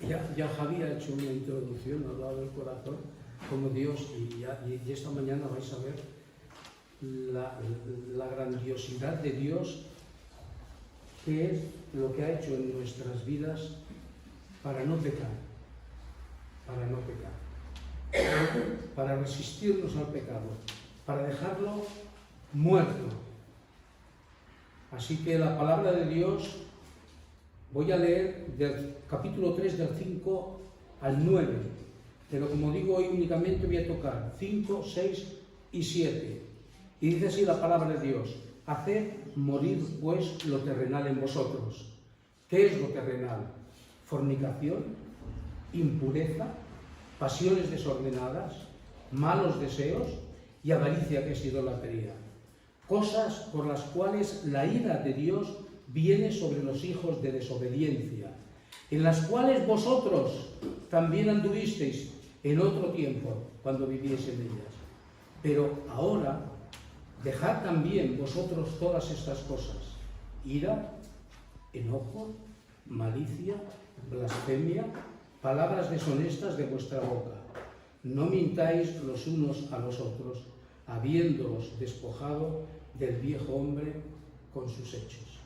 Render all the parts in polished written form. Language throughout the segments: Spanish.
Ya Javi ha hecho una introducción, ha hablado del corazón como Dios, y esta mañana vais a ver la grandiosidad de Dios, que es lo que ha hecho en nuestras vidas para no pecar, para resistirnos al pecado, para dejarlo muerto. Así que la palabra de Dios, voy a leer del capítulo 3, del 5 al 9, pero como digo, hoy únicamente voy a tocar 5, 6 y 7. Y dice así la palabra de Dios: haced morir pues lo terrenal en vosotros. ¿Qué es lo terrenal? Fornicación, impureza, pasiones desordenadas, malos deseos y avaricia, que es idolatría. Cosas por las cuales la ira de Dios viene sobre los hijos de desobediencia, en las cuales vosotros también anduvisteis en otro tiempo cuando vivíais en ellas. Pero ahora dejad también vosotros todas estas cosas: ira, enojo, malicia, blasfemia, palabras deshonestas de vuestra boca. No mintáis los unos a los otros, habiéndoos despojado del viejo hombre con sus hechos.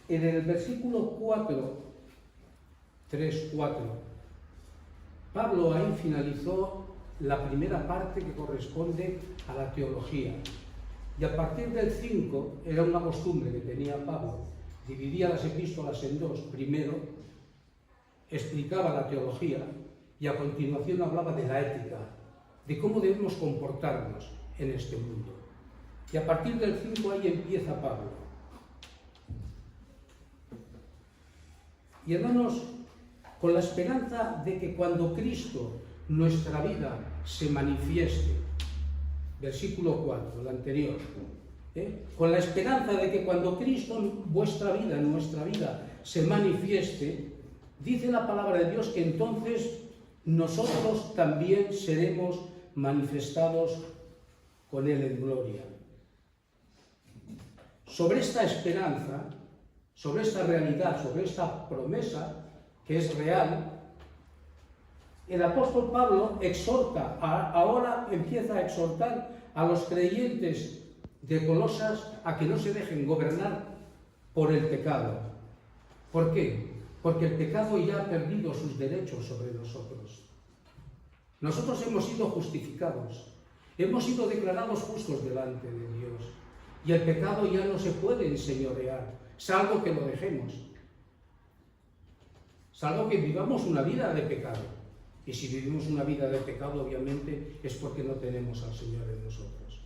En el versículo 3-4, Pablo ahí finalizó la primera parte que corresponde a la teología. Y a partir del 5, era una costumbre que tenía Pablo, dividía las epístolas en dos. Primero explicaba la teología y a continuación hablaba de la ética, de cómo debemos comportarnos en este mundo. Y a partir del 5 ahí empieza Pablo. Y hermanos, con la esperanza de que cuando Cristo, nuestra vida, se manifieste, versículo 4, el anterior, con la esperanza de que cuando Cristo, vuestra vida, nuestra vida, se manifieste, dice la palabra de Dios que entonces nosotros también seremos manifestados con Él en gloria. Sobre esta esperanza, sobre esta realidad, sobre esta promesa que es real, el apóstol Pablo exhorta, ahora empieza a exhortar a los creyentes de Colosas a que no se dejen gobernar por el pecado. ¿Por qué? Porque el pecado ya ha perdido sus derechos sobre nosotros. Nosotros hemos sido justificados, hemos sido declarados justos delante de Dios, y el pecado ya no se puede enseñorear, salvo que lo dejemos, salvo que vivamos una vida de pecado. Y si vivimos una vida de pecado, obviamente, es porque no tenemos al Señor en nosotros.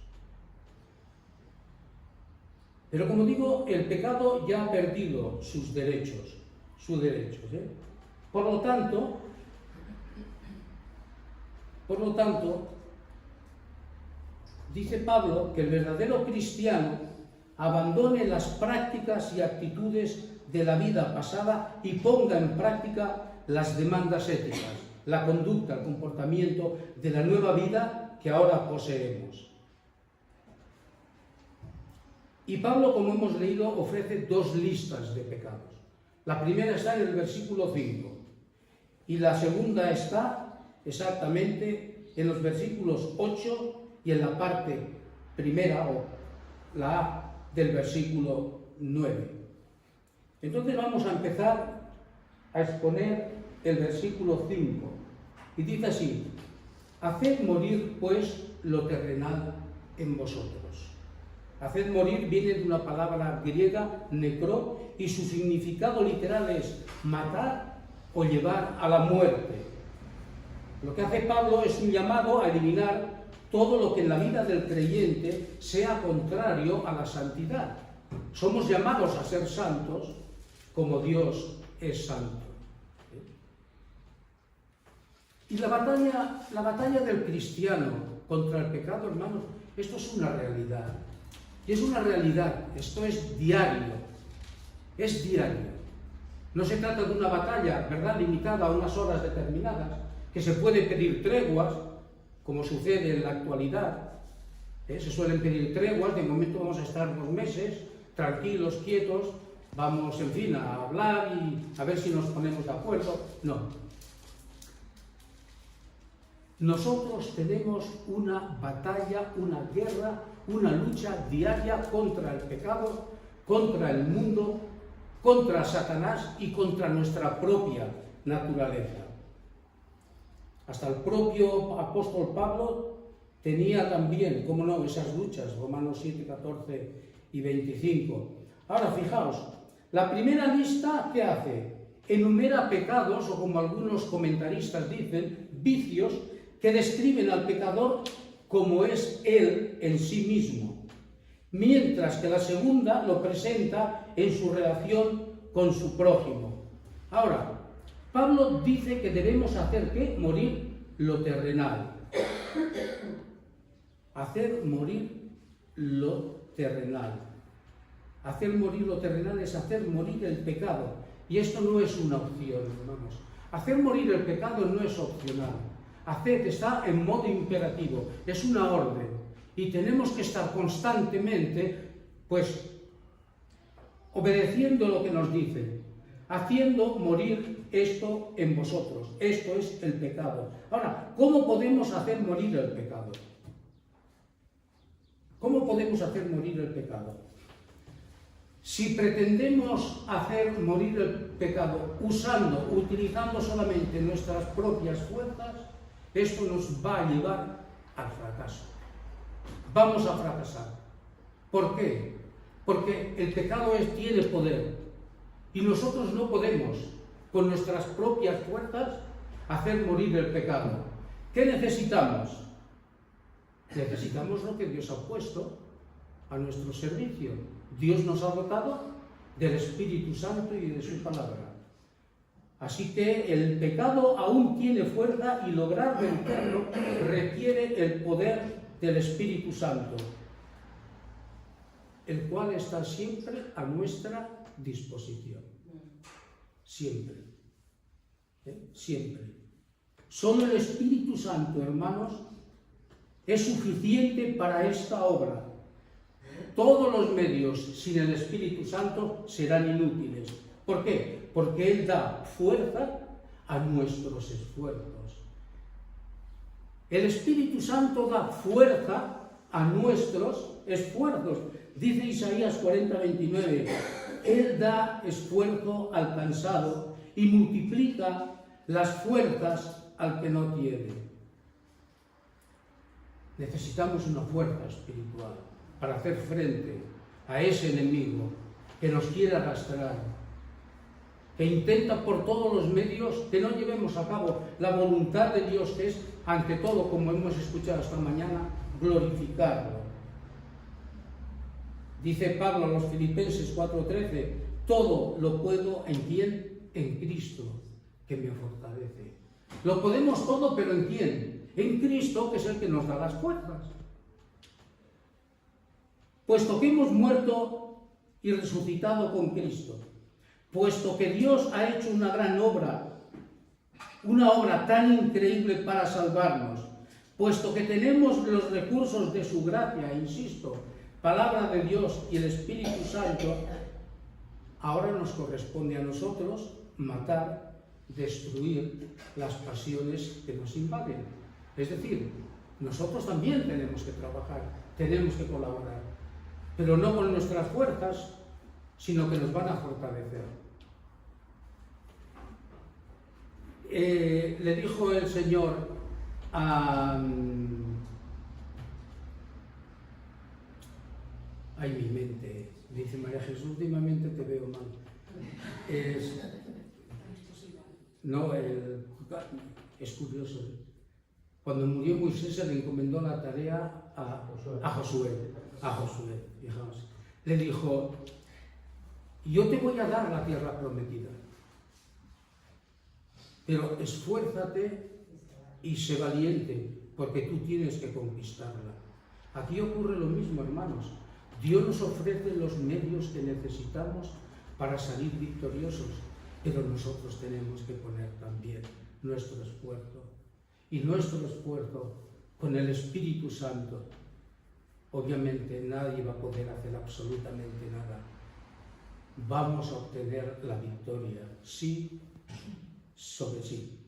Pero como digo, el pecado ya ha perdido sus derechos. Por lo tanto, dice Pablo que el verdadero cristiano abandone las prácticas y actitudes de la vida pasada y ponga en práctica las demandas éticas, la conducta, el comportamiento de la nueva vida que ahora poseemos. Y Pablo, como hemos leído, ofrece dos listas de pecados. La primera está en el versículo 5 y la segunda está exactamente en los versículos 8 y en la parte primera, o la A, del versículo 9. Entonces vamos a empezar a exponer el versículo 5, y dice así: haced morir pues lo terrenal en vosotros. Haced morir viene de una palabra griega, necró, y su significado literal es matar o llevar a la muerte. Lo que hace Pablo es un llamado a eliminar todo lo que en la vida del creyente sea contrario a la santidad. Somos llamados a ser santos como Dios es santo. Y la batalla del cristiano contra el pecado, hermanos, esto es una realidad. Y es una realidad, esto es diario. Es diario. No se trata de una batalla, ¿verdad?, limitada a unas horas determinadas, que se pueden pedir treguas, como sucede en la actualidad. Se suelen pedir treguas, de momento vamos a estar 2 meses, tranquilos, quietos, vamos, en fin, a hablar y a ver si nos ponemos de acuerdo. No. Nosotros tenemos una batalla, una guerra, una lucha diaria contra el pecado, contra el mundo, contra Satanás y contra nuestra propia naturaleza. Hasta el propio apóstol Pablo tenía también, cómo no, esas luchas, Romanos 7, 14 y 25. Ahora, fijaos, la primera lista, ¿qué hace? Enumera pecados, o como algunos comentaristas dicen, vicios, que describen al pecador como es él en sí mismo, mientras que la segunda lo presenta en su relación con su prójimo. Ahora, Pablo dice que debemos hacer ¿qué? Morir lo terrenal. Hacer morir lo terrenal. Hacer morir lo terrenal es hacer morir el pecado. Y esto no es una opción, hermanos. Hacer morir el pecado no es opcional. Hacer está en modo imperativo, es una orden. Y tenemos que estar constantemente, pues, obedeciendo lo que nos dice, haciendo morir esto en vosotros. Esto es el pecado. Ahora, ¿cómo podemos hacer morir el pecado? ¿Cómo podemos hacer morir el pecado? Si pretendemos hacer morir el pecado utilizando solamente nuestras propias fuerzas, esto nos va a llevar al fracaso. Vamos a fracasar. ¿Por qué? Porque el pecado tiene poder y nosotros no podemos, con nuestras propias fuerzas, hacer morir el pecado. ¿Qué necesitamos? Necesitamos lo que Dios ha puesto a nuestro servicio. Dios nos ha dotado del Espíritu Santo y de su palabra. Así que el pecado aún tiene fuerza y lograr vencerlo requiere el poder del Espíritu Santo, el cual está siempre a nuestra disposición. Siempre. Siempre. Solo el Espíritu Santo, hermanos, es suficiente para esta obra. Todos los medios sin el Espíritu Santo serán inútiles. ¿Por qué? Porque Él da fuerza a nuestros esfuerzos. El Espíritu Santo da fuerza a nuestros esfuerzos. Dice Isaías 40, 29, Él da esfuerzo al cansado y multiplica las fuerzas al que no tiene. Necesitamos una fuerza espiritual para hacer frente a ese enemigo que nos quiere arrastrar, que intenta por todos los medios que no llevemos a cabo la voluntad de Dios, que es, ante todo, como hemos escuchado esta mañana, glorificarlo. Dice Pablo a los Filipenses 4:13, todo lo puedo ¿en quién? En Cristo, que me fortalece. Lo podemos todo, pero ¿en quién? En Cristo, que es el que nos da las fuerzas. Puesto que hemos muerto y resucitado con Cristo, puesto que Dios ha hecho una gran obra, una obra tan increíble para salvarnos, puesto que tenemos los recursos de su gracia, insisto, palabra de Dios y el Espíritu Santo, ahora nos corresponde a nosotros matar, destruir las pasiones que nos invaden. Es decir, nosotros también tenemos que trabajar, tenemos que colaborar, pero no con nuestras fuerzas, sino que nos van a fortalecer. Le dijo el Señor a... Ay, mi mente. Dice María Jesús, últimamente te veo mal. Es curioso. Cuando murió Moisés se le encomendó la tarea a Josué. Fijaos. Le dijo, yo te voy a dar la tierra prometida, pero esfuérzate y sé valiente, porque tú tienes que conquistarla. Aquí ocurre lo mismo, hermanos. Dios nos ofrece los medios que necesitamos para salir victoriosos, pero nosotros tenemos que poner también nuestro esfuerzo. Y nuestro esfuerzo con el Espíritu Santo, obviamente nadie va a poder hacer absolutamente nada. vamos a obtener la victoria, sí sobre sí.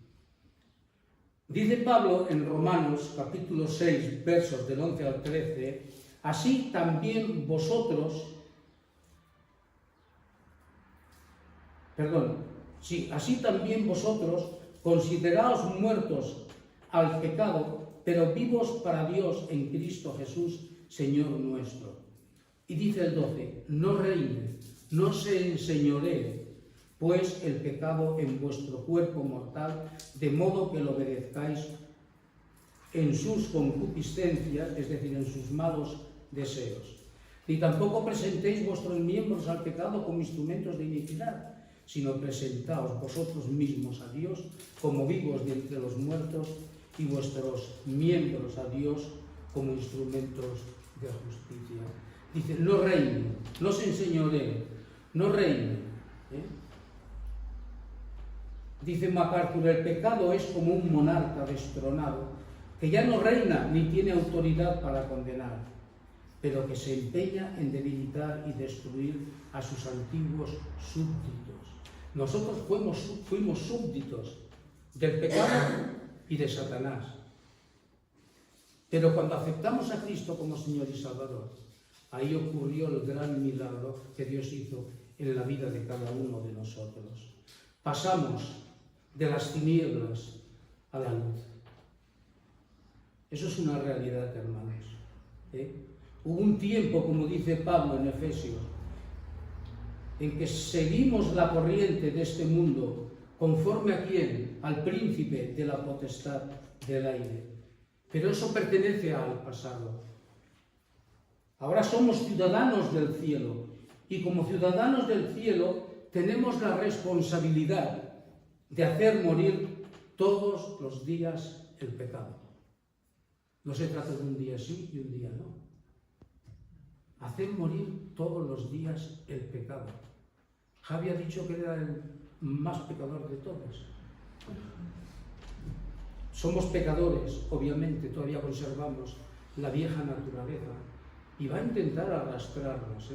Dice Pablo en Romanos capítulo 6, versos del 11 al 13, así también vosotros, consideraos muertos al pecado, pero vivos para Dios en Cristo Jesús, Señor nuestro. Y dice el 12, no reine, no se enseñoree, pues el pecado en vuestro cuerpo mortal, de modo que lo obedezcáis en sus concupiscencias, es decir, en sus malos deseos. Ni tampoco presentéis vuestros miembros al pecado como instrumentos de iniquidad, sino presentaos vosotros mismos a Dios como vivos de entre los muertos y vuestros miembros a Dios como instrumentos de justicia. Dice, no reine, no se enseñoree, no reine. Dice MacArthur, el pecado es como un monarca destronado, que ya no reina ni tiene autoridad para condenar, pero que se empeña en debilitar y destruir a sus antiguos súbditos. Nosotros fuimos súbditos del pecado y de Satanás. Pero cuando aceptamos a Cristo como Señor y Salvador, ahí ocurrió el gran milagro que Dios hizo en la vida de cada uno de nosotros. Pasamos de las tinieblas a la luz. Eso es una realidad, hermanos. Hubo un tiempo, como dice Pablo en Efesios, en que seguimos la corriente de este mundo, conforme a quién, al príncipe de la potestad del aire. Pero eso pertenece al pasado. Ahora somos ciudadanos del cielo, y como ciudadanos del cielo tenemos la responsabilidad de hacer morir todos los días el pecado. No se trata de un día sí y un día no. Hacer morir todos los días el pecado. Javi ha dicho que era el más pecador de todos. Somos pecadores, obviamente, todavía conservamos la vieja naturaleza y va a intentar arrastrarnos.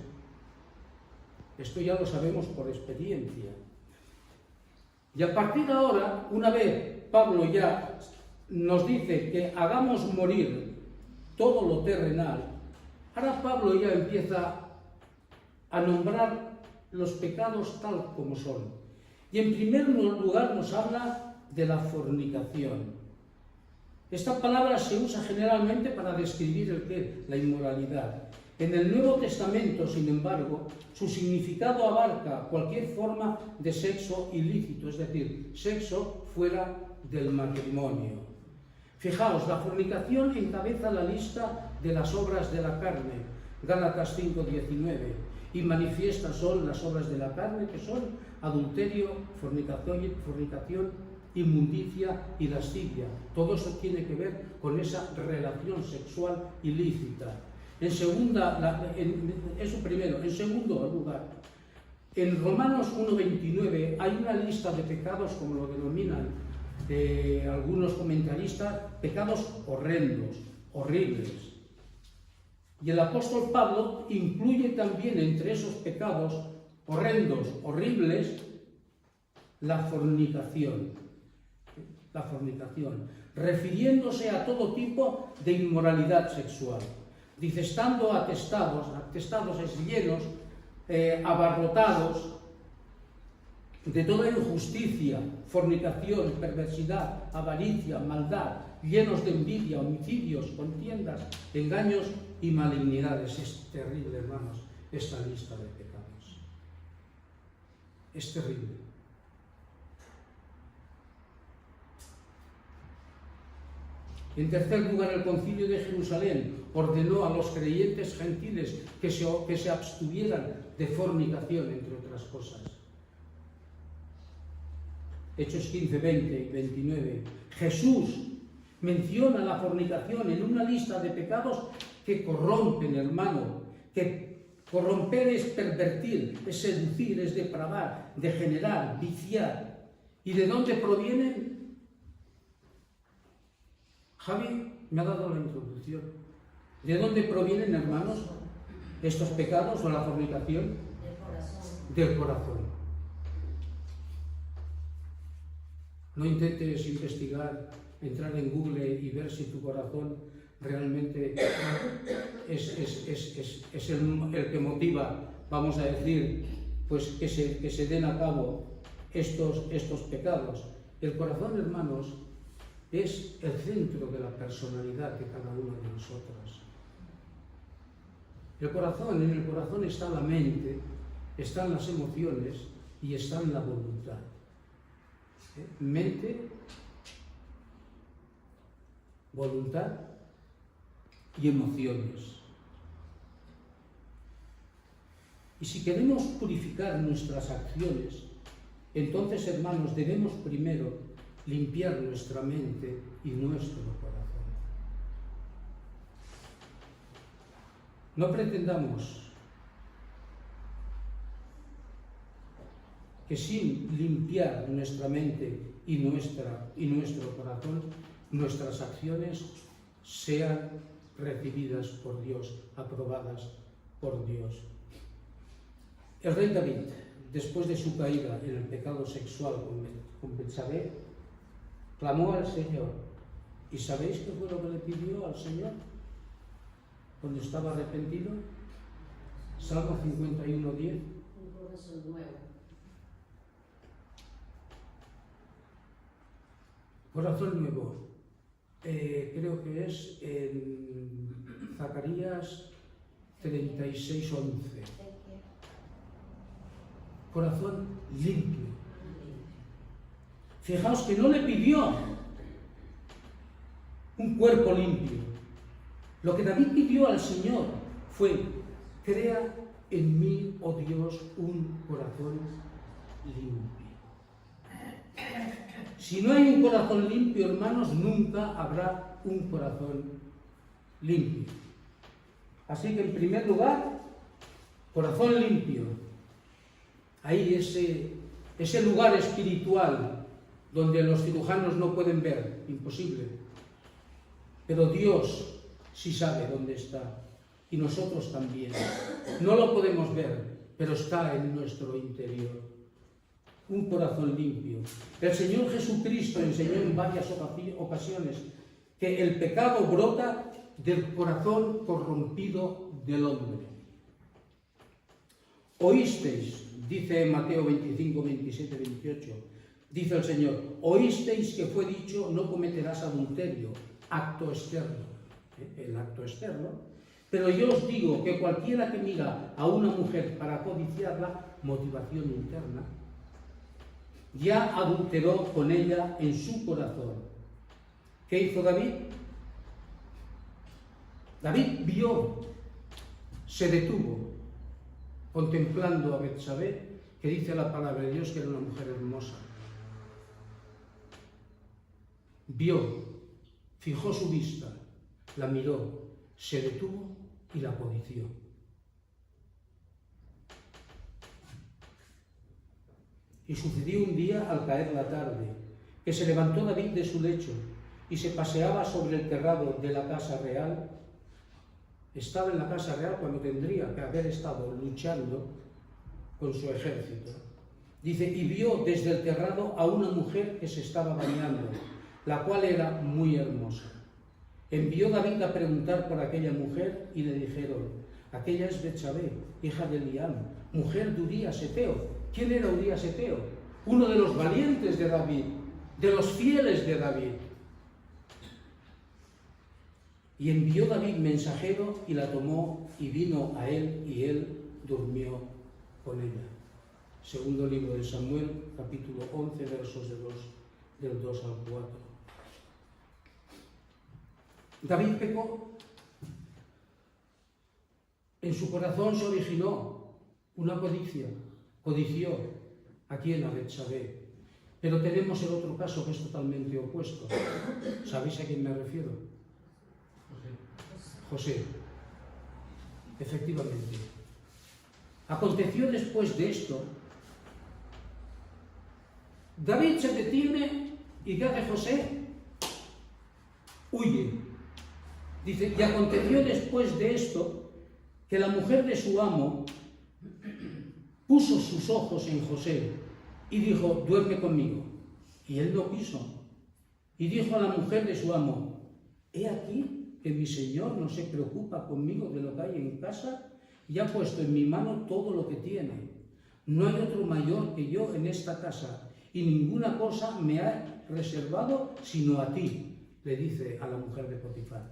Esto ya lo sabemos por experiencia. Y a partir de ahora, una vez Pablo ya nos dice que hagamos morir todo lo terrenal, ahora Pablo ya empieza a nombrar los pecados tal como son. Y en primer lugar nos habla de la fornicación. Esta palabra se usa generalmente para describir la inmoralidad. En el Nuevo Testamento, sin embargo, su significado abarca cualquier forma de sexo ilícito, es decir, sexo fuera del matrimonio. Fijaos, la fornicación encabeza la lista de las obras de la carne, Gálatas 5:19, y manifiestas son las obras de la carne, que son adulterio, fornicación, inmundicia y lascivia. Todo eso tiene que ver con esa relación sexual ilícita. Eso primero. En segundo lugar, en Romanos 1:29 hay una lista de pecados, como lo denominan algunos comentaristas, pecados horrendos, horribles. Y el apóstol Pablo incluye también entre esos pecados horrendos, horribles, la fornicación, refiriéndose a todo tipo de inmoralidad sexual. Dice, estando atestados es llenos, abarrotados de toda injusticia, fornicación, perversidad, avaricia, maldad, llenos de envidia, homicidios, contiendas, engaños y malignidades. Es terrible, hermanos, esta lista de pecados. Es terrible. En tercer lugar, el Concilio de Jerusalén ordenó a los creyentes gentiles que se abstuvieran de fornicación, entre otras cosas. Hechos 15, 20 y 29. Jesús menciona la fornicación en una lista de pecados que corrompen, hermano, que corromper es pervertir, es seducir, es depravar, degenerar, viciar. ¿Y de dónde provienen? Javi me ha dado la introducción. ¿De dónde provienen, hermanos, estos pecados o la fornicación? del corazón. No intentes investigar, entrar en Google y ver si tu corazón realmente es el que motiva, vamos a decir, pues que se den a cabo estos pecados. El corazón, hermanos, es el centro de la personalidad de cada uno de nosotros. En el corazón está la mente, están las emociones y está la voluntad. Mente, voluntad y emociones. Y si queremos purificar nuestras acciones, entonces, hermanos, debemos primero limpiar nuestra mente y nuestro corazón. No pretendamos que sin limpiar nuestra mente y nuestro corazón, nuestras acciones sean recibidas por Dios, aprobadas por Dios. El rey David, después de su caída en el pecado sexual con Betsabé, clamó al Señor. ¿Y sabéis qué fue lo que le pidió al Señor cuando estaba arrepentido? Salmo 51:10. Un corazón nuevo. Corazón nuevo. Creo que es en Zacarías 36:11. Corazón limpio. Fijaos que no le pidió un cuerpo limpio. Lo que David pidió al Señor fue: crea en mí, oh Dios, un corazón limpio. Si no hay un corazón limpio, hermanos, nunca habrá un corazón limpio. Así que, en primer lugar, corazón limpio. Ahí ese lugar espiritual donde los cirujanos no pueden ver, imposible. Pero Dios sí sabe dónde está, y nosotros también. No lo podemos ver, pero está en nuestro interior. Un corazón limpio. El Señor Jesucristo enseñó en varias ocasiones que el pecado brota del corazón corrompido del hombre. Oísteis, dice en Mateo 25, 27, 28, dice el Señor: oísteis que fue dicho, no cometerás adulterio, acto externo, el acto externo, pero yo os digo que cualquiera que mira a una mujer para codiciarla, motivación interna, ya adulteró con ella en su corazón. ¿Qué hizo David? David vio, se detuvo, contemplando a Betsabé, que dice la palabra de Dios que era una mujer hermosa. Vio, fijó su vista, la miró, se detuvo y la codició. Y sucedió un día, al caer la tarde, que se levantó David de su lecho y se paseaba sobre el terrado de la casa real. Estaba en la casa real cuando tendría que haber estado luchando con su ejército. Dice: y vio desde el terrado a una mujer que se estaba bañando, la cual era muy hermosa. Envió David a preguntar por aquella mujer y le dijeron: aquella es Betsabé, hija de Eliam, mujer de Urías Eteo. ¿Quién era Urías Eteo? Uno de los valientes de David, de los fieles de David. Y envió David mensajero y la tomó y vino a él y él durmió con ella. Segundo libro de Samuel, capítulo 11, versos del 2 al 4. David pecó. En su corazón se originó una codicia. Codició a quien, a Betsabé. Pero tenemos el otro caso que es totalmente opuesto. ¿Sabéis a quién me refiero? José. Efectivamente. Aconteció después de esto. David se detiene y ¿qué hace José? Huye. Dice: y aconteció después de esto que la mujer de su amo puso sus ojos en José y dijo, duerme conmigo. Y él no quiso. Y dijo a la mujer de su amo, he aquí que mi señor no se preocupa conmigo de lo que hay en casa y ha puesto en mi mano todo lo que tiene. No hay otro mayor que yo en esta casa y ninguna cosa me ha reservado sino a ti, le dice a la mujer de Potifar,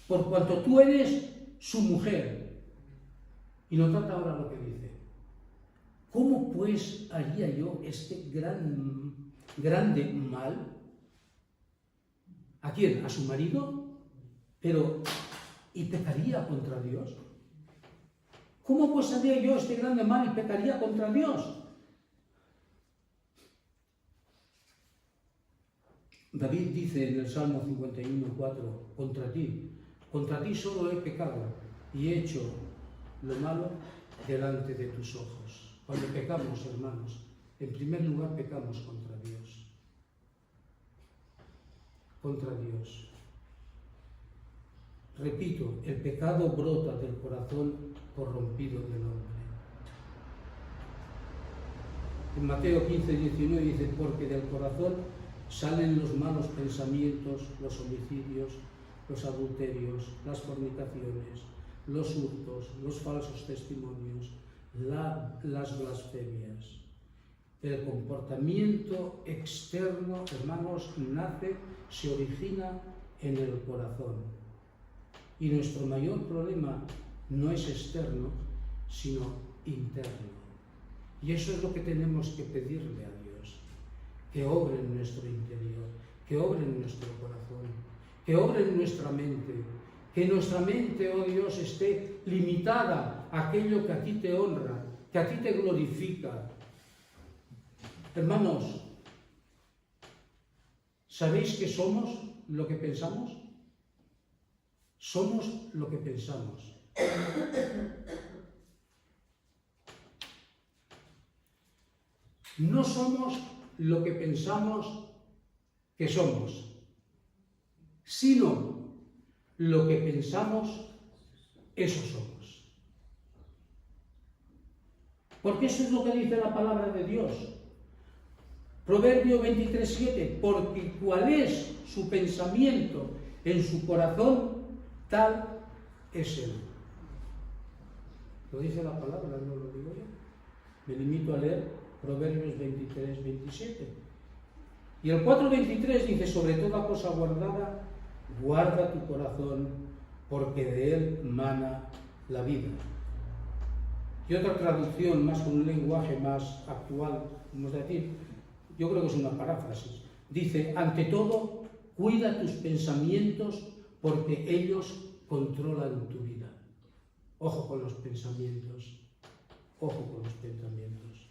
por cuanto tú eres su mujer. Y notad ahora lo que dice. ¿Cómo pues haría yo este grande mal? ¿A quién? ¿A su marido? Pero, ¿y pecaría contra Dios? ¿Cómo pues haría yo este grande mal y pecaría contra Dios? David dice en el Salmo 51:4, contra ti solo he pecado y he hecho lo malo delante de tus ojos. Cuando pecamos, hermanos, en primer lugar pecamos contra Dios. Contra Dios. Repito, el pecado brota del corazón corrompido del hombre. En Mateo 15:19 dice, porque del corazón salen los malos pensamientos, los homicidios, los adulterios, las fornicaciones, los hurtos, los falsos testimonios, las blasfemias. El comportamiento externo, hermanos, se origina en el corazón. Y nuestro mayor problema no es externo, sino interno. Y eso es lo que tenemos que pedirle a Dios, que obre en nuestro interior, que obre en nuestro corazón, que obre en nuestra mente, que nuestra mente, oh Dios, esté limitada a aquello que a ti te honra, que a ti te glorifica. Hermanos, ¿sabéis que somos lo que pensamos? Somos lo que pensamos. No somos lo que pensamos que somos, sino lo que pensamos, eso somos. Porque eso es lo que dice la palabra de Dios. Proverbio 23:7, porque cuál es su pensamiento en su corazón, tal es él. Lo dice la palabra, no lo digo yo. Me limito a leer Proverbios 23:27. Y el 4:23 dice, sobre toda cosa guardada, guarda tu corazón, porque de él mana la vida. Y otra traducción, más con un lenguaje más actual, vamos a decir, yo creo que es una paráfrasis, dice, ante todo, cuida tus pensamientos, porque ellos controlan tu vida. Ojo con los pensamientos, ojo con los pensamientos.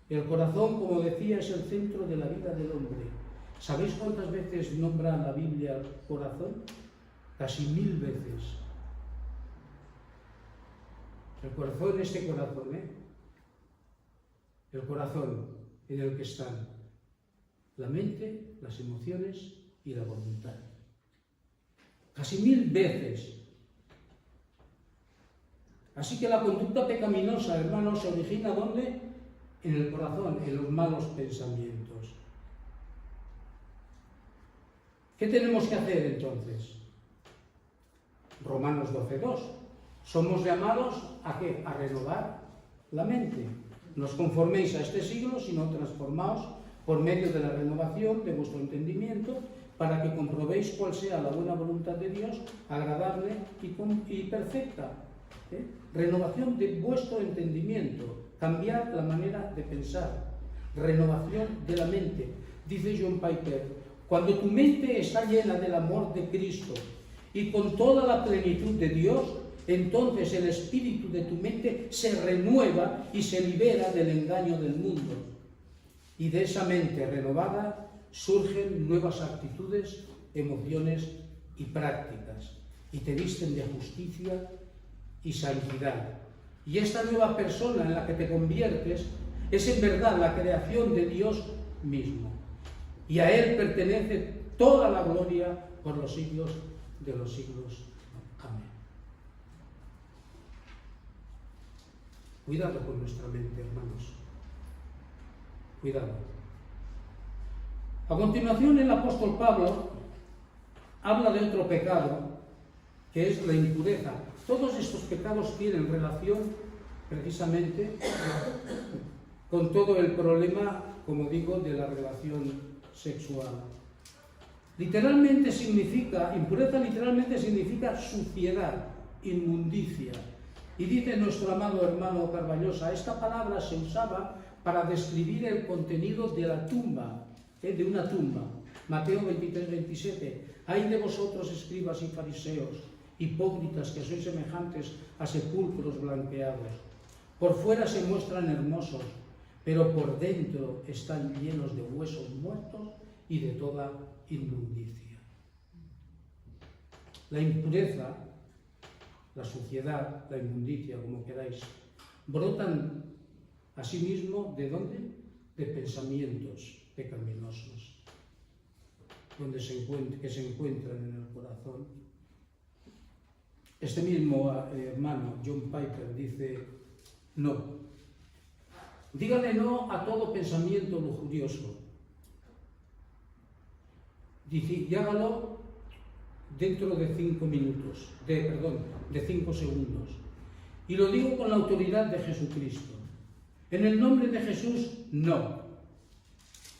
El corazón, como decía, es el centro de la vida del hombre. ¿Sabéis cuántas veces nombra la Biblia el corazón? Casi 1000 veces. El corazón, este corazón, el corazón en el que están la mente, las emociones y la voluntad. Casi 1000 veces. Así que la conducta pecaminosa, hermanos, se origina ¿dónde? En el corazón, en los malos pensamientos. ¿Qué tenemos que hacer entonces? Romanos 12:2. Somos llamados ¿a qué? A renovar la mente. No os conforméis a este siglo, sino transformaos por medio de la renovación de vuestro entendimiento, para que comprobéis cuál sea la buena voluntad de Dios, agradable y perfecta. Renovación de vuestro entendimiento, cambiar la manera de pensar, renovación de la mente. Dice John Piper, cuando tu mente está llena del amor de Cristo y con toda la plenitud de Dios, entonces el espíritu de tu mente se renueva y se libera del engaño del mundo. Y de esa mente renovada surgen nuevas actitudes, emociones y prácticas, y te visten de justicia y santidad. Y esta nueva persona en la que te conviertes es en verdad la creación de Dios mismo. Y a Él pertenece toda la gloria por los siglos de los siglos. Amén. Cuidado con nuestra mente, hermanos. Cuidado. A continuación, el apóstol Pablo habla de otro pecado, que es la impureza. Todos estos pecados tienen relación precisamente con todo el problema, como digo, de la relación sexual. Impureza literalmente significa suciedad, inmundicia. Y dice nuestro amado hermano Carballosa, esta palabra se usaba para describir el contenido de la tumba, de una tumba. Mateo 23, 27. Ay de vosotros, escribas y fariseos, hipócritas, que sois semejantes a sepulcros blanqueados. Por fuera se muestran hermosos, pero por dentro están llenos de huesos muertos y de toda inmundicia. La impureza, la suciedad, la inmundicia, como queráis, brotan asimismo, ¿de dónde? De pensamientos pecaminosos, que se encuentran en el corazón. Este mismo hermano, John Piper, dice, no. Dígale no a todo pensamiento lujurioso. Dice, y hágalo dentro de 5 segundos. Y lo digo con la autoridad de Jesucristo. En el nombre de Jesús, no.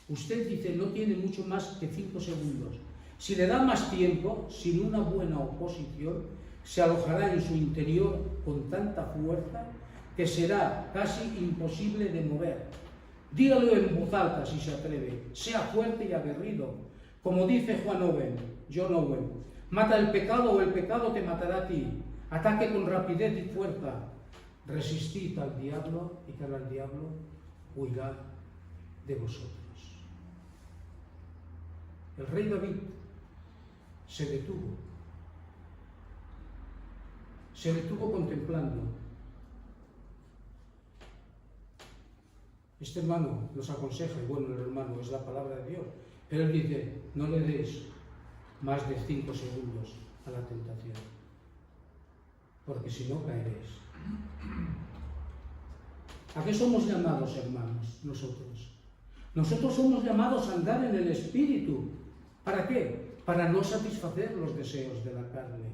Usted dice, no tiene mucho más que 5 segundos. Si le da más tiempo, sin una buena oposición, se alojará en su interior con tanta fuerza que será casi imposible de mover. Dígalo en voz alta si se atreve. Sea fuerte y aguerrido. Como dice John Owen, mata el pecado o el pecado te matará a ti. Ataque con rapidez y fuerza. Resistid al diablo y que al diablo huirá de vosotros. El rey David se detuvo contemplando. Este hermano nos aconseja, y bueno, el hermano es la palabra de Dios, pero él dice, no le deis más de 5 segundos a la tentación, porque si no caeréis. ¿A qué somos llamados, hermanos, nosotros? Nosotros somos llamados a andar en el Espíritu. ¿Para qué? Para no satisfacer los deseos de la carne.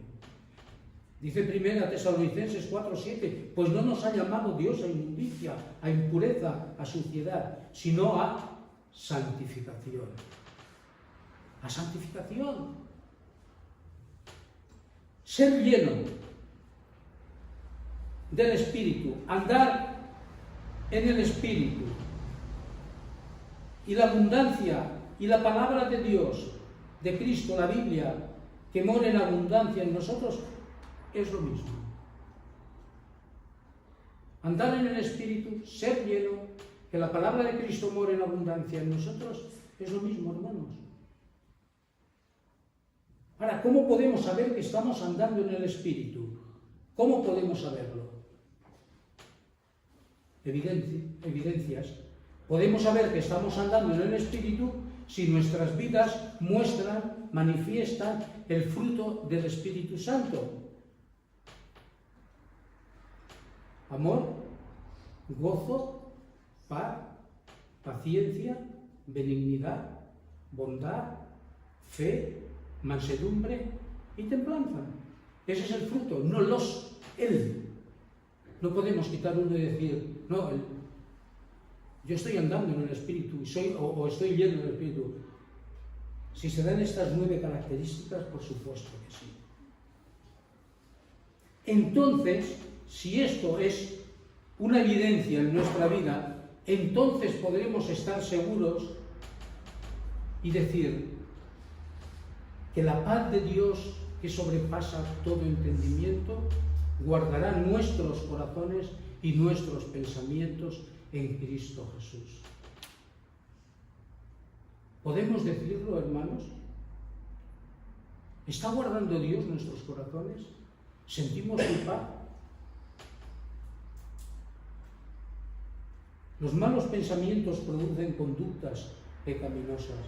Dice 1 Tesalonicenses 4:7, pues no nos ha llamado Dios a inmundicia, a impureza, a suciedad, sino a santificación. A santificación. Ser lleno del Espíritu, andar en el Espíritu. Y la abundancia y la palabra de Dios, de Cristo, la Biblia, que mora en abundancia en nosotros, es lo mismo. Andar en el Espíritu, ser lleno, que la palabra de Cristo mora en abundancia en nosotros, es lo mismo, hermanos. Ahora, ¿cómo podemos saber que estamos andando en el Espíritu? ¿Cómo podemos saberlo? Evidencias. Podemos saber que estamos andando en el Espíritu si nuestras vidas manifiestan el fruto del Espíritu Santo. Amor, gozo, paz, paciencia, benignidad, bondad, fe, mansedumbre y templanza. Ese es el fruto, no él. No podemos quitar uno y decir, no, yo estoy andando en el Espíritu o estoy lleno del Espíritu. Si se dan estas 9 características, por supuesto que sí. Entonces, si esto es una evidencia en nuestra vida, entonces podremos estar seguros y decir que la paz de Dios, que sobrepasa todo entendimiento, guardará nuestros corazones y nuestros pensamientos en Cristo Jesús. ¿Podemos decirlo, hermanos? ¿Está guardando Dios nuestros corazones? ¿Sentimos su paz? Los malos pensamientos producen conductas pecaminosas,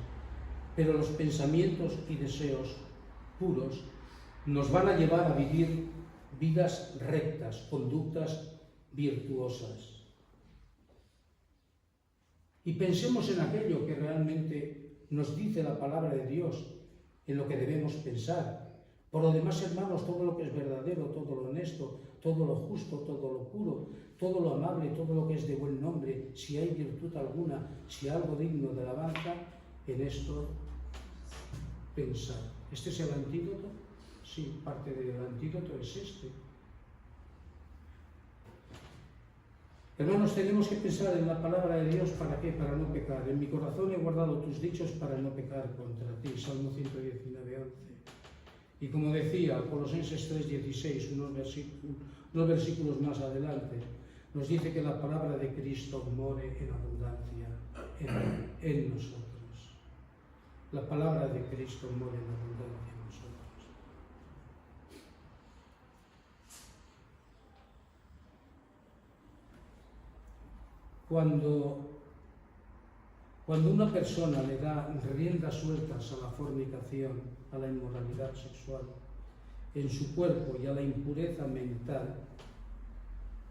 pero los pensamientos y deseos puros nos van a llevar a vivir vidas rectas, conductas virtuosas. Y pensemos en aquello que realmente nos dice la palabra de Dios, en lo que debemos pensar. Por lo demás, hermanos, todo lo que es verdadero, todo lo honesto, todo lo justo, todo lo puro, todo lo amable, todo lo que es de buen nombre, si hay virtud alguna, si hay algo digno de alabanza, en esto pensar. ¿Este es el antídoto? Sí, parte del antídoto es este. Hermanos, tenemos que pensar en la palabra de Dios. ¿Para qué? Para no pecar. En mi corazón he guardado tus dichos para no pecar contra ti. Salmo 119, 11. Y como decía, Colosenses 3:16, unos versículos más adelante, nos dice que la palabra de Cristo more en abundancia en nosotros. La palabra de Cristo more en abundancia en nosotros. Cuando una persona le da riendas sueltas a la fornicación, a la inmoralidad sexual, en su cuerpo y a la impureza mental,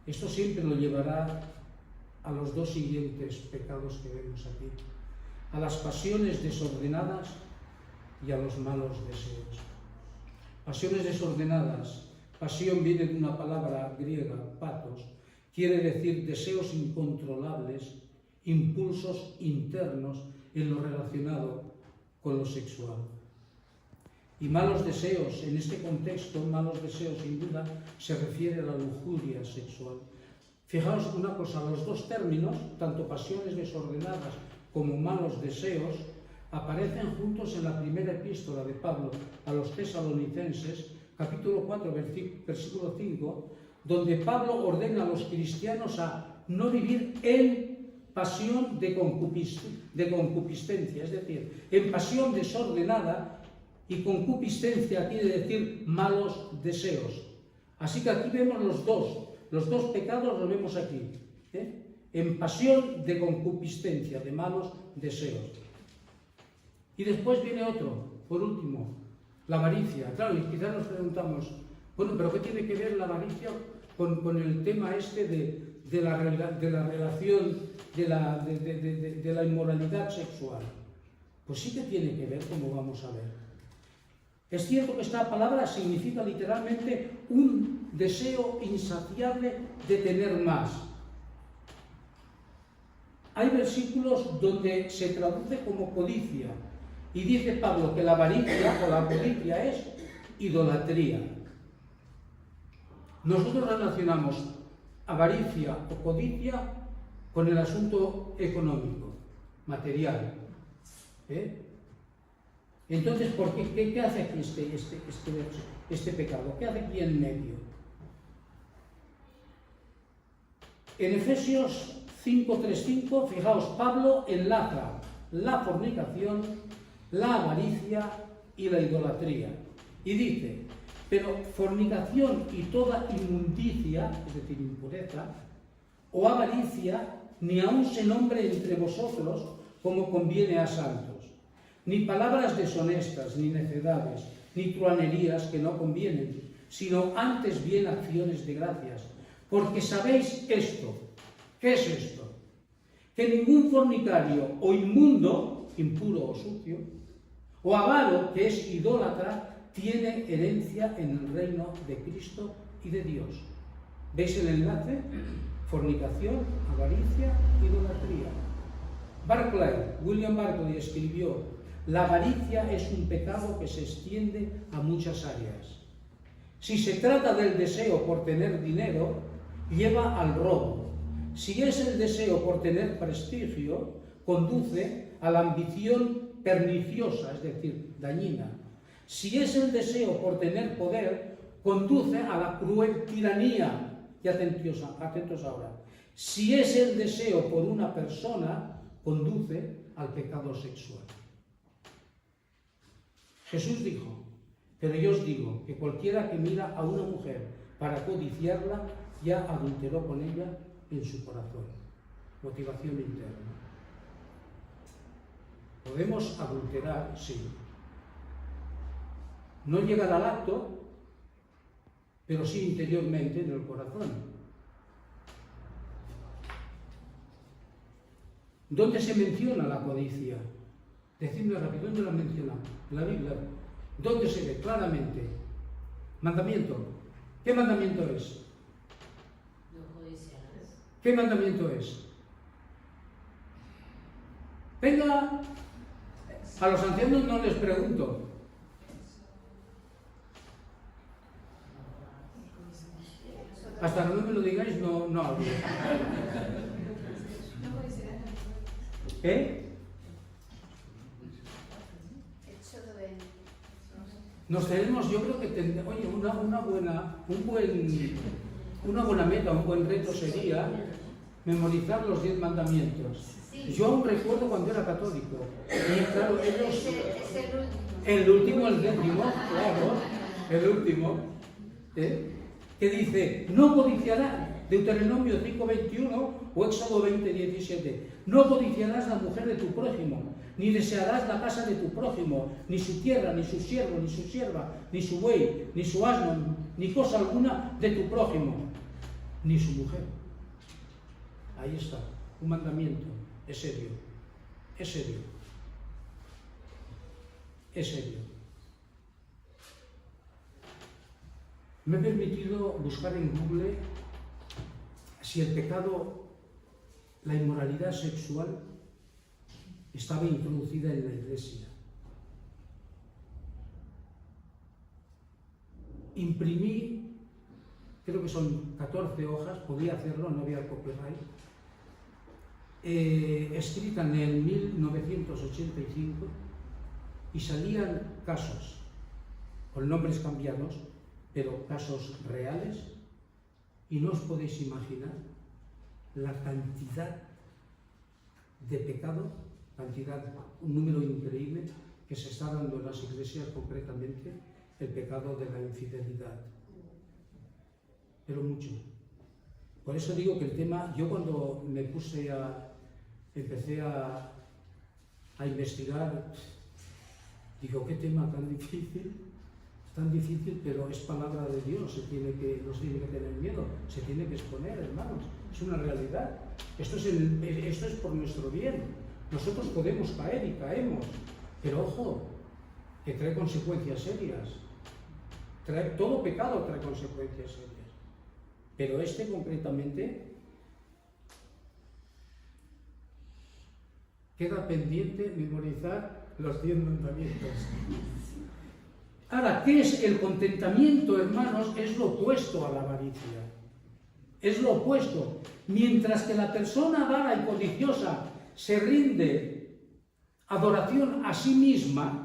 esto siempre lo llevará a los dos siguientes pecados que vemos aquí: a las pasiones desordenadas y a los malos deseos. Pasiones desordenadas. Pasión viene de una palabra griega, patos, quiere decir deseos incontrolables, impulsos internos en lo relacionado con lo sexual. Y malos deseos, en este contexto, malos deseos sin duda se refiere a la lujuria sexual. Fijaos una cosa, los dos términos, tanto pasiones desordenadas como malos deseos, aparecen juntos en la primera epístola de Pablo a los tesalonicenses, capítulo 4, versículo 5, donde Pablo ordena a los cristianos a no vivir en pasión de concupiscencia, es decir, en pasión desordenada, y concupiscencia quiere decir malos deseos. Así que aquí vemos los dos pecados los vemos aquí, en pasión de concupiscencia, de malos deseos. Y después viene otro, por último, la avaricia. Claro, y quizás nos preguntamos, bueno, pero ¿qué tiene que ver la avaricia con el tema este de la relación, de la inmoralidad sexual? Pues sí que tiene que ver, como vamos a ver. Es cierto que esta palabra significa literalmente un deseo insaciable de tener más. Hay versículos donde se traduce como codicia, y dice Pablo que la avaricia o la codicia es idolatría. Nosotros relacionamos avaricia o codicia con el asunto económico, material. Entonces, ¿por qué? ¿Qué hace aquí este pecado? ¿Qué hace aquí en medio? En Efesios 5:3-5, fijaos, Pablo enlaza la fornicación, la avaricia y la idolatría. Y dice, pero fornicación y toda inmundicia, es decir, impureza, o avaricia, ni aun se nombre entre vosotros como conviene a santos. Ni palabras deshonestas, ni necedades, ni truanerías que no convienen, sino antes bien acciones de gracias. Porque sabéis esto. ¿Qué es esto? Que ningún fornicario o inmundo, impuro o sucio, o avaro, que es idólatra, tiene herencia en el reino de Cristo y de Dios. ¿Veis el enlace? Fornicación, avaricia, idolatría. William Barclay escribió: la avaricia es un pecado que se extiende a muchas áreas. Si se trata del deseo por tener dinero, lleva al robo. Si es el deseo por tener prestigio, conduce a la ambición perniciosa, es decir, dañina. Si es el deseo por tener poder, conduce a la cruel tiranía. Y atentos ahora. Si es el deseo por una persona, conduce al pecado sexual. Jesús dijo, pero yo os digo que cualquiera que mira a una mujer para codiciarla, ya adulteró con ella en su corazón. Motivación interna. Podemos adulterar, sí. No llegar al acto, pero sí interiormente en el corazón. ¿Dónde se menciona la codicia? Decidme rápido, ¿dónde la menciona? En la Biblia. ¿Dónde se ve claramente? Mandamiento. ¿Qué mandamiento es? No codiciarás. ¿Qué mandamiento es? Venga, a los ancianos no les pregunto. Hasta que no me lo digáis, no hablo. ¿Eh? Nos tenemos, yo creo que oye, una buena meta, un buen reto sería memorizar los 10 mandamientos. Yo aún recuerdo cuando era católico. Y claro, ellos. El último, el décimo, claro, el último. Que dice, no codiciarás, Deuteronomio 5:21 o Éxodo 20:17. No codiciarás la mujer de tu prójimo, ni desearás la casa de tu prójimo, ni su tierra, ni su siervo, ni su sierva, ni su buey, ni su asno, ni cosa alguna de tu prójimo, ni su mujer. Ahí está, un mandamiento. Es serio, es serio, es serio. Me he permitido buscar en Google si el pecado, la inmoralidad sexual, estaba introducida en la Iglesia. Imprimí, creo que son 14 hojas, podía hacerlo, no había copyright, escrita en el 1985, y salían casos, con nombres cambiados, pero casos reales, y no os podéis imaginar la cantidad de pecado, un número increíble que se está dando en las iglesias, concretamente el pecado de la infidelidad. Pero mucho. Por eso digo que el tema, yo cuando empecé a investigar, digo, qué tema tan difícil, pero es palabra de Dios, no se tiene que tener miedo, se tiene que exponer, hermanos, es una realidad. Esto es por nuestro bien. Nosotros podemos caer y caemos, pero ojo, que trae consecuencias serias. Todo pecado trae consecuencias serias. Pero concretamente queda pendiente memorizar los 10 mandamientos. Ahora, ¿qué es el contentamiento, hermanos? Es lo opuesto a la avaricia. Es lo opuesto. Mientras que la persona avara y codiciosa se rinde adoración a sí misma,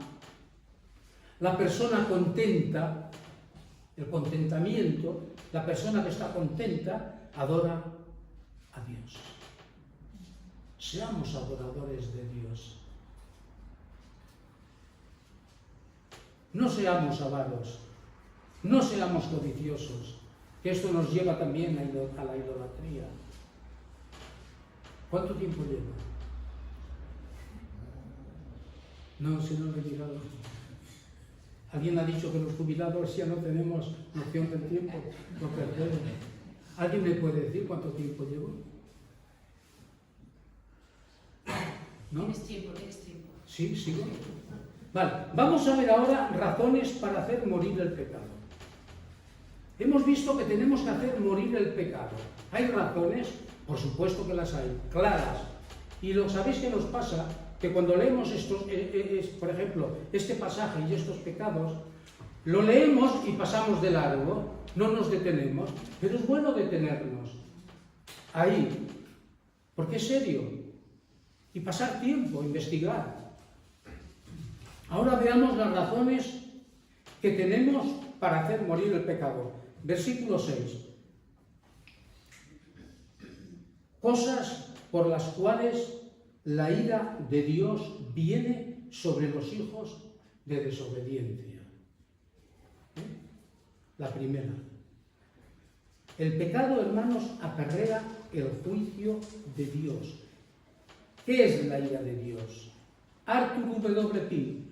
la persona contenta, el contentamiento, la persona que está contenta, adora a Dios. Seamos adoradores de Dios. No seamos avaros, no seamos codiciosos, que esto nos lleva también a la idolatría. ¿Cuánto tiempo lleva? No, si no lo he mirado. Alguien ha dicho que los jubilados ya no tenemos noción del tiempo, lo perdemos. ¿Alguien me puede decir cuánto tiempo llevo? ¿No? Tienes tiempo. Sí, sigo. Vale, vamos a ver ahora razones para hacer morir el pecado. Hemos visto que tenemos que hacer morir el pecado. ¿Hay razones? Por supuesto que las hay, claras. Y lo sabéis que nos pasa, que cuando leemos por ejemplo, este pasaje y estos pecados, lo leemos y pasamos de largo, no nos detenemos, pero es bueno detenernos ahí, porque es serio, y pasar tiempo, investigar. Ahora veamos las razones que tenemos para hacer morir el pecado. Versículo 6. Cosas por las cuales la ira de Dios viene sobre los hijos de desobediencia. La primera. El pecado, hermanos, acarrea el juicio de Dios. ¿Qué es la ira de Dios? Arthur W. Pink.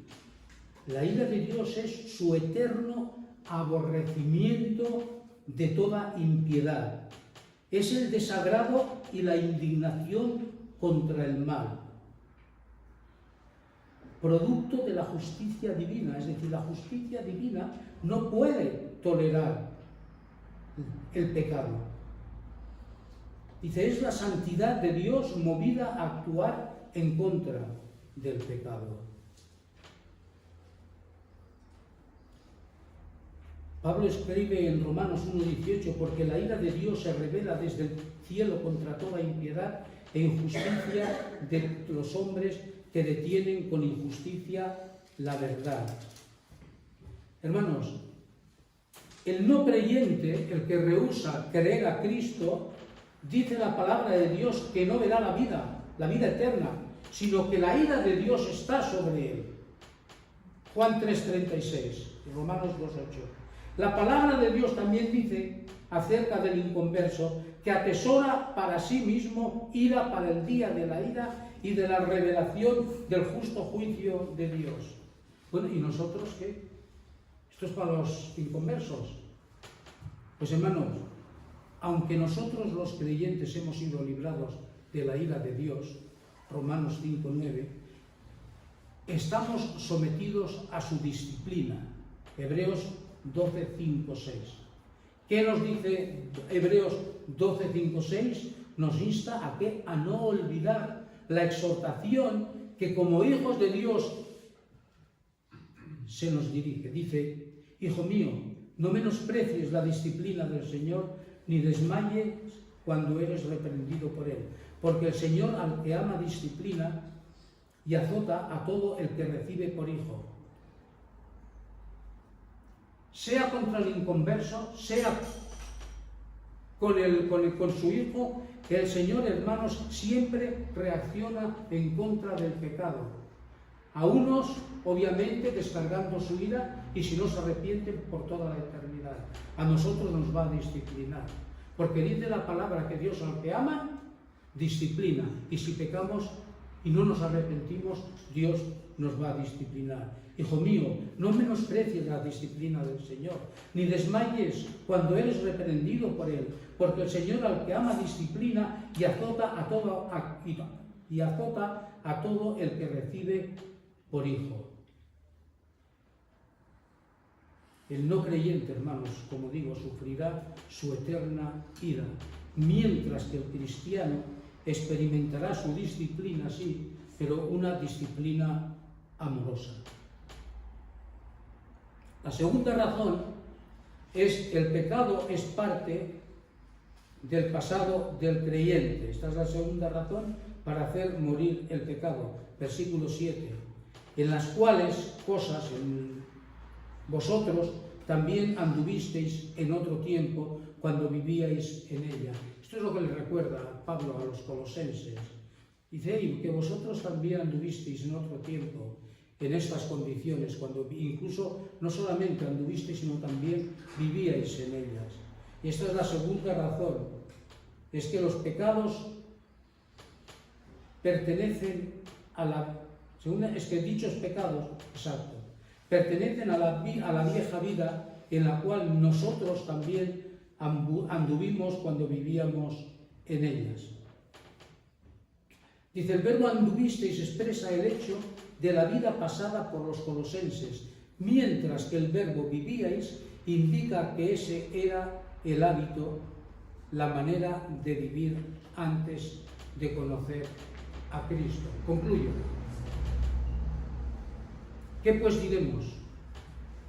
La ira de Dios es su eterno aborrecimiento de toda impiedad. Es el desagrado y la indignación contra el mal, producto de la justicia divina. Es decir, la justicia divina no puede tolerar el pecado. Dice, es la santidad de Dios movida a actuar en contra del pecado. Pablo escribe en Romanos 1:18, porque la ira de Dios se revela desde el cielo contra toda impiedad e injusticia de los hombres que detienen con injusticia la verdad. Hermanos, el no creyente, el que rehúsa creer a Cristo, dice la palabra de Dios que no verá la vida eterna, sino que la ira de Dios está sobre él. Juan 3:36, Romanos 2:8. La palabra de Dios también dice acerca del inconverso que atesora para sí mismo ira para el día de la ira y de la revelación del justo juicio de Dios. Bueno, ¿y nosotros qué? Esto es para los inconversos. Pues hermanos, aunque nosotros los creyentes hemos sido librados de la ira de Dios, Romanos 5:9, estamos sometidos a su disciplina. Hebreos 12:5-6. ¿Qué nos dice Hebreos 12:5-6? Nos insta a que a no olvidar la exhortación que como hijos de Dios se nos dirige. Dice, hijo mío, no menosprecies la disciplina del Señor, ni desmayes cuando eres reprendido por Él, porque el Señor al que ama disciplina y azota a todo el que recibe por hijo. Sea contra el inconverso, sea con su hijo, que el Señor, hermanos, siempre reacciona en contra del pecado. A unos, obviamente, descargando su ira, y si no se arrepienten, por toda la eternidad. A nosotros nos va a disciplinar, porque dice la palabra que Dios al que ama, disciplina, y si pecamos y no nos arrepentimos, Dios nos va a disciplinar. Hijo mío, no menosprecies la disciplina del Señor, ni desmayes cuando eres reprendido por Él, porque el Señor al que ama disciplina y azota a todo el que recibe por hijo. El no creyente, hermanos, como digo, sufrirá su eterna ira, mientras que el cristiano experimentará su disciplina, sí, pero una disciplina amorosa. La segunda razón es el pecado es parte del pasado del creyente. Esta es la segunda razón para hacer morir el pecado. Versículo 7. En las cuales cosas vosotros también anduvisteis en otro tiempo cuando vivíais en ella. Esto es lo que le recuerda Pablo a los colosenses. Dice, y que vosotros también anduvisteis en otro tiempo en estas condiciones, cuando incluso no solamente anduvisteis, sino también vivíais en ellas. Y esta es la segunda razón, es que los pecados pertenecen a la... Segunda, es que dichos pecados, exacto, pertenecen a la vieja vida en la cual nosotros también anduvimos cuando vivíamos en ellas. Dice, el verbo anduvisteis expresa el hecho de la vida pasada por los colosenses, mientras que el verbo vivíais indica que ese era el hábito, la manera de vivir antes de conocer a Cristo. Concluyo. ¿Qué pues diremos?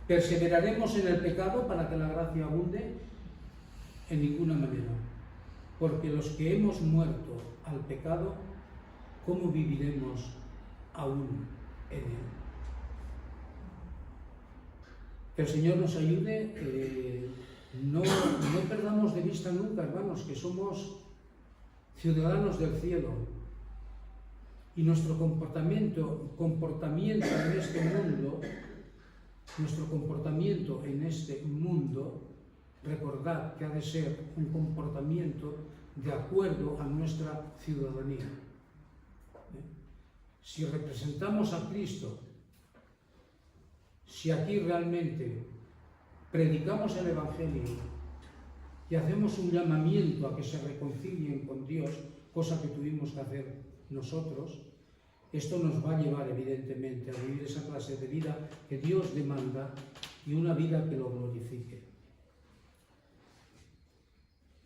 ¿Perseveraremos en el pecado para que la gracia abunde? En ninguna manera. Porque los que hemos muerto al pecado, ¿cómo viviremos aún en él? Que el Señor nos ayude. No perdamos de vista nunca, hermanos, que somos ciudadanos del cielo. Y nuestro comportamiento en este mundo, recordad que ha de ser un comportamiento de acuerdo a nuestra ciudadanía. Si representamos a Cristo, si aquí realmente predicamos el Evangelio y hacemos un llamamiento a que se reconcilien con Dios, cosa que tuvimos que hacer nosotros, esto nos va a llevar evidentemente a vivir esa clase de vida que Dios demanda y una vida que lo glorifique.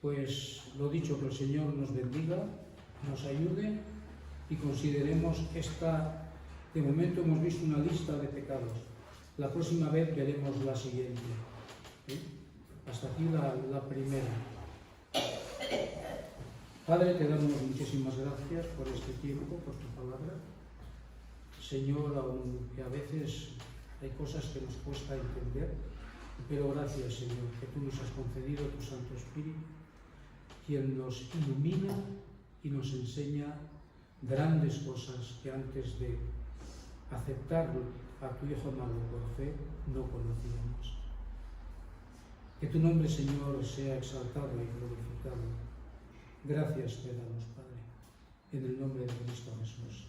Pues lo dicho, que el Señor nos bendiga, nos ayude y consideremos esta, de momento hemos visto una lista de pecados, la próxima vez veremos la siguiente. Hasta aquí la primera. Padre, te damos muchísimas gracias por este tiempo, por tu palabra. Señor, aunque a veces hay cosas que nos cuesta entender, pero gracias, Señor, que tú nos has concedido tu Santo Espíritu, quien nos ilumina y nos enseña grandes cosas que antes de aceptar a tu Hijo amado por fe no conocíamos. Que tu nombre, Señor, sea exaltado y glorificado. Gracias te damos, Padre, en el nombre de Cristo Jesús.